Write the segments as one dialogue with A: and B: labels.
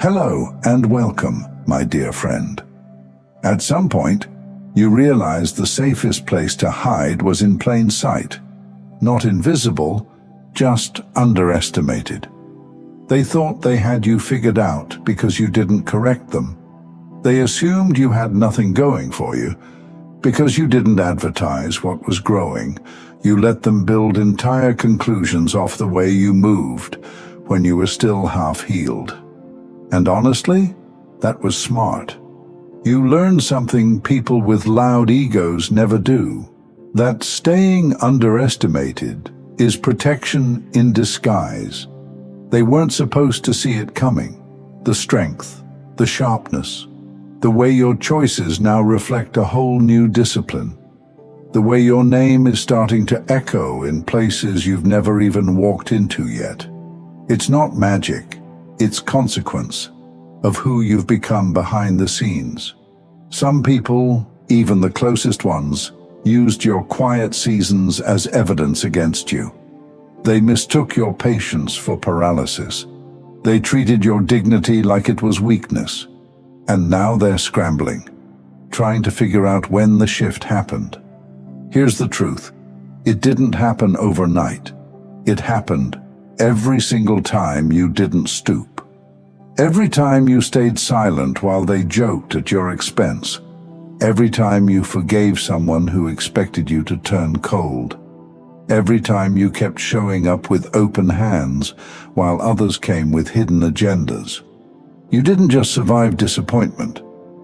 A: Hello and welcome, my dear friend. At some point, you realized the safest place to hide was in plain sight. Not invisible, just underestimated. They thought they had you figured out because you didn't correct them. They assumed you had nothing going for you because you didn't advertise what was growing. You let them build entire conclusions off the way you moved when you were still half-healed. And honestly, that was smart. You learned something people with loud egos never do. That staying underestimated is protection in disguise. They weren't supposed to see it coming. The strength, the sharpness, the way your choices now reflect a whole new discipline. The way your name is starting to echo in places you've never even walked into yet. It's not magic, it's consequence of who you've become behind the scenes. Some people, even the closest ones, used your quiet seasons as evidence against you. They mistook your patience for paralysis. They treated your dignity like it was weakness. And now they're scrambling, trying to figure out when the shift happened. Here's the truth. It didn't happen overnight. It happened every single time you didn't stoop. Every time you stayed silent while they joked at your expense. Every time you forgave someone who expected you to turn cold. Every time you kept showing up with open hands while others came with hidden agendas. You didn't just survive disappointment.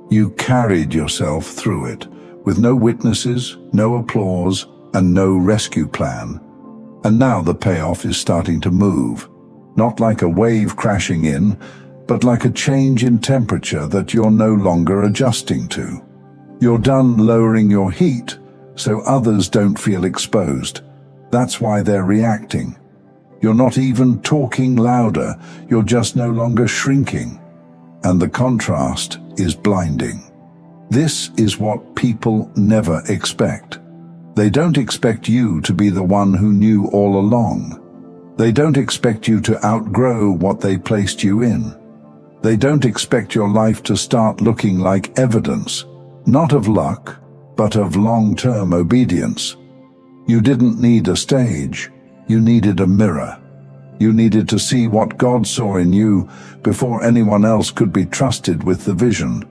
A: You carried yourself through it, with no witnesses, no applause, and no rescue plan. And now the payoff is starting to move, not like a wave crashing in, but like a change in temperature that you're no longer adjusting to. You're done lowering your heat so others don't feel exposed. That's why they're reacting. You're not even talking louder, you're just no longer shrinking. And the contrast is blinding. This is what people never expect. They don't expect you to be the one who knew all along. They don't expect you to outgrow what they placed you in. They don't expect your life to start looking like evidence, not of luck, but of long-term obedience. You didn't need a stage, you needed a mirror. You needed to see what God saw in you before anyone else could be trusted with the vision.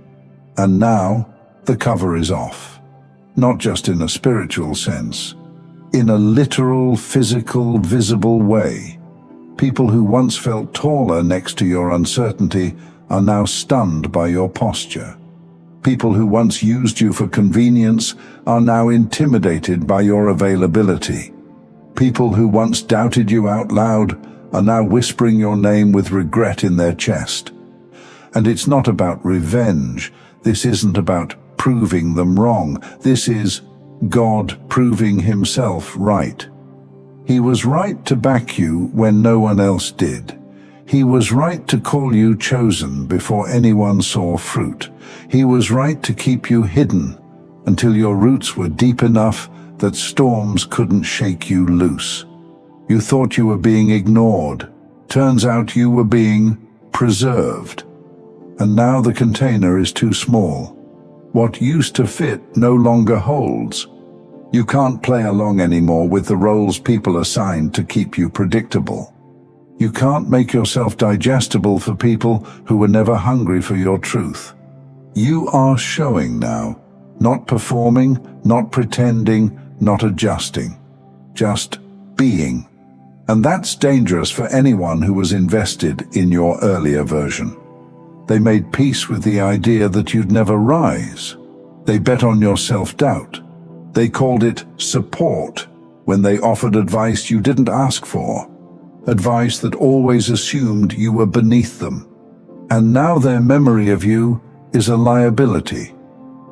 A: And now, the cover is off. Not just in a spiritual sense, in a literal, physical, visible way. People who once felt taller next to your uncertainty are now stunned by your posture. People who once used you for convenience are now intimidated by your availability. People who once doubted you out loud are now whispering your name with regret in their chest. And it's not about revenge. This isn't about proving them wrong. This is God proving himself right. He was right to back you when no one else did. He was right to call you chosen before anyone saw fruit. He was right to keep you hidden until your roots were deep enough that storms couldn't shake you loose. You thought you were being ignored. Turns out you were being preserved. And now the container is too small. What used to fit no longer holds. You can't play along anymore with the roles people assigned to keep you predictable. You can't make yourself digestible for people who were never hungry for your truth. You are showing now, not performing, not pretending, not adjusting. Just being. And that's dangerous for anyone who was invested in your earlier version. They made peace with the idea that you'd never rise. They bet on your self-doubt. They called it support when they offered advice you didn't ask for. Advice that always assumed you were beneath them. And now their memory of you is a liability.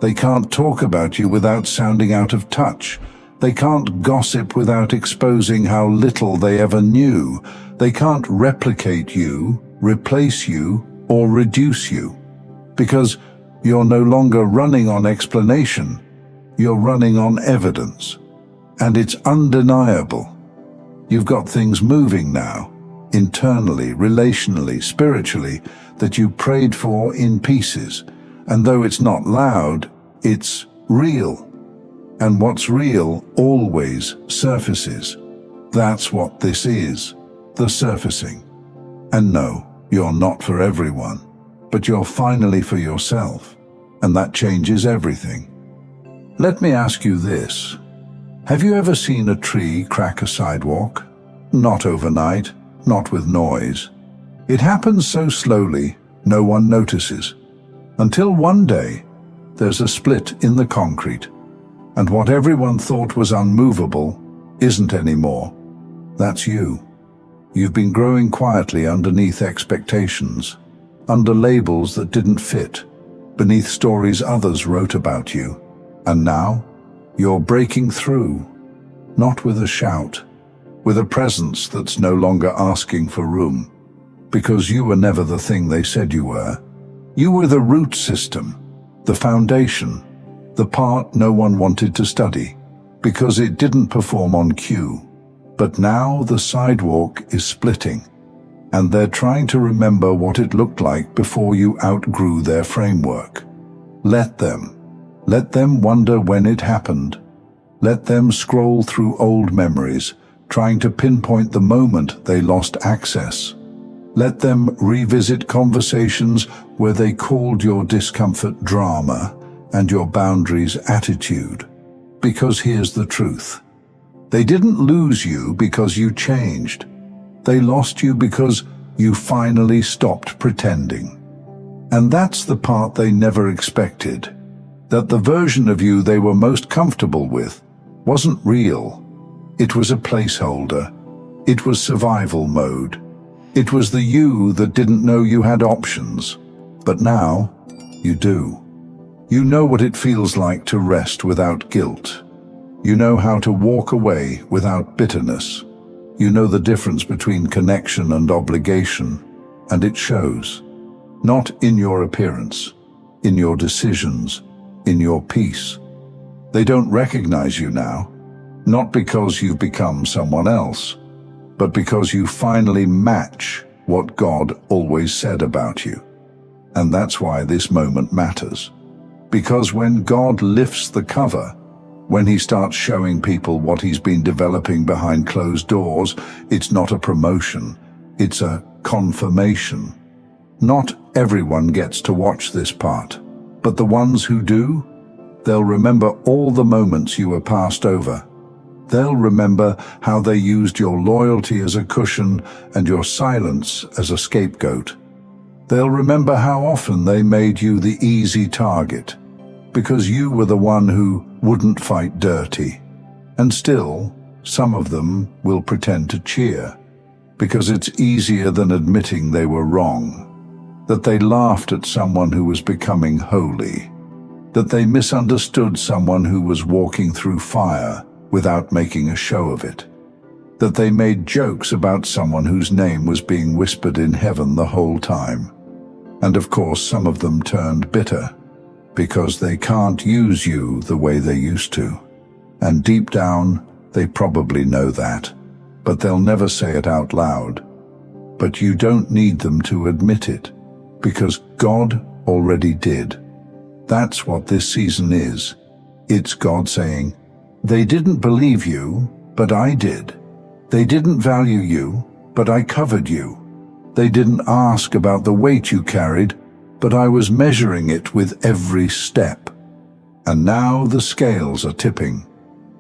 A: They can't talk about you without sounding out of touch. They can't gossip without exposing how little they ever knew. They can't replicate you, replace you, or reduce you. Because you're no longer running on explanation. You're running on evidence. And it's undeniable. You've got things moving now. internally, relationally, spiritually, that you prayed for in pieces. And though it's not loud, it's real. And what's real always surfaces. That's what this is, the surfacing. And no, you're not for everyone, but you're finally for yourself. And that changes everything. Let me ask you this. Have you ever seen a tree crack a sidewalk? Not overnight, not with noise. It happens so slowly, no one notices. Until one day, there's a split in the concrete, and what everyone thought was unmovable isn't anymore. That's you. You've been growing quietly underneath expectations, under labels that didn't fit, beneath stories others wrote about you. And now, you're breaking through, not with a shout, with a presence that's no longer asking for room, because you were never the thing they said you were. You were the root system, the foundation, the part no one wanted to study, because it didn't perform on cue. But now the sidewalk is splitting, and they're trying to remember what it looked like before you outgrew their framework. Let them wonder when it happened. Let them scroll through old memories, trying to pinpoint the moment they lost access. Let them revisit conversations where they called your discomfort drama and your boundaries attitude. Because here's the truth. They didn't lose you because you changed. They lost you because you finally stopped pretending. And that's the part they never expected. That the version of you they were most comfortable with wasn't real. It was a placeholder. It was survival mode. It was the you that didn't know you had options. But now, you do. You know what it feels like to rest without guilt. You know how to walk away without bitterness. You know the difference between connection and obligation, and it shows. Not in your appearance, in your decisions, in your peace. They don't recognize you now, not because you've become someone else, but because you finally match what God always said about you. And that's why this moment matters. Because when God lifts the cover, when he starts showing people what he's been developing behind closed doors, it's not a promotion, it's a confirmation. Not everyone gets to watch this part, but the ones who do, they'll remember all the moments you were passed over. They'll remember how they used your loyalty as a cushion and your silence as a scapegoat. They'll remember how often they made you the easy target, because you were the one who wouldn't fight dirty. And still, some of them will pretend to cheer, because it's easier than admitting they were wrong, that they laughed at someone who was becoming holy, that they misunderstood someone who was walking through fire without making a show of it, that they made jokes about someone whose name was being whispered in heaven the whole time. And of course, some of them turned bitter, because they can't use you the way they used to. And deep down, they probably know that, but they'll never say it out loud. But you don't need them to admit it, because God already did. That's what this season is. It's God saying, they didn't believe you, but I did. They didn't value you, but I covered you. They didn't ask about the weight you carried, but I was measuring it with every step. And now the scales are tipping.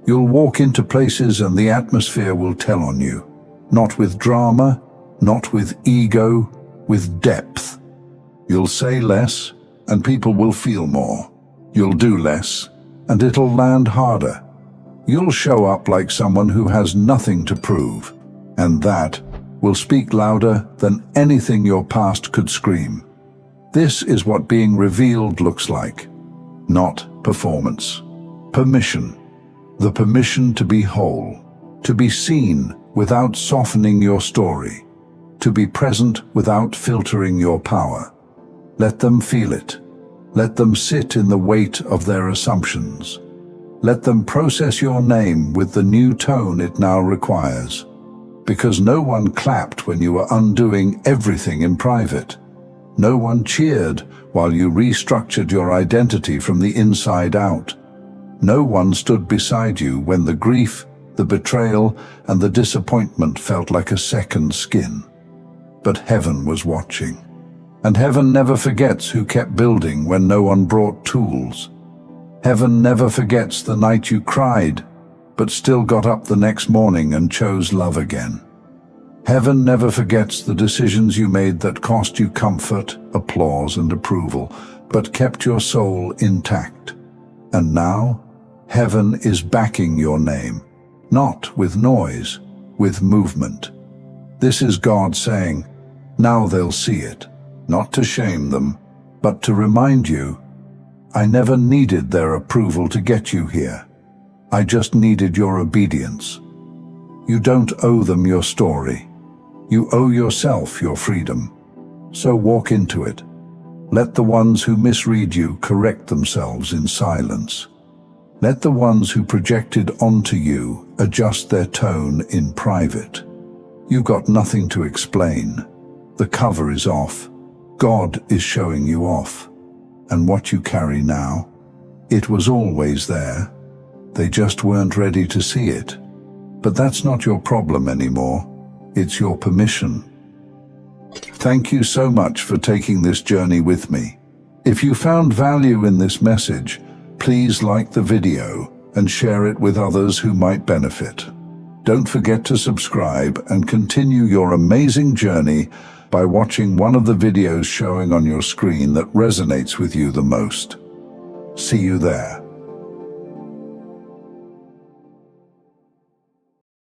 A: You'll walk into places and the atmosphere will tell on you. Not with drama, not with ego, with depth. You'll say less, and people will feel more. You'll do less, and it'll land harder. You'll show up like someone who has nothing to prove, and that will speak louder than anything your past could scream. This is what being revealed looks like. Not performance. Permission. The permission to be whole, to be seen without softening your story, to be present without filtering your power. Let them feel it. Let them sit in the weight of their assumptions. Let them process your name with the new tone it now requires. because no one clapped when you were undoing everything in private. No one cheered while you restructured your identity from the inside out. No one stood beside you when the grief, the betrayal, and the disappointment felt like a second skin. But heaven was watching. And heaven never forgets who kept building when no one brought tools. Heaven never forgets the night you cried, but still got up the next morning and chose love again. Heaven never forgets the decisions you made that cost you comfort, applause, and approval, but kept your soul intact. And now, heaven is backing your name, not with noise, with movement. This is God saying, now they'll see it, not to shame them, but to remind you, I never needed their approval to get you here. I just needed your obedience. You don't owe them your story. You owe yourself your freedom. So walk into it. Let the ones who misread you correct themselves in silence. Let the ones who projected onto you adjust their tone in private. You've got nothing to explain. The cover is off. God is showing you off. And what you carry now, it was always there. They just weren't ready to see it. But that's not your problem anymore. It's your permission. Thank you so much for taking this journey with me. If you found value in this message, please like the video and share it with others who might benefit. Don't forget to subscribe and continue your amazing journey by watching one of the videos showing on your screen that resonates with you the most. See you there.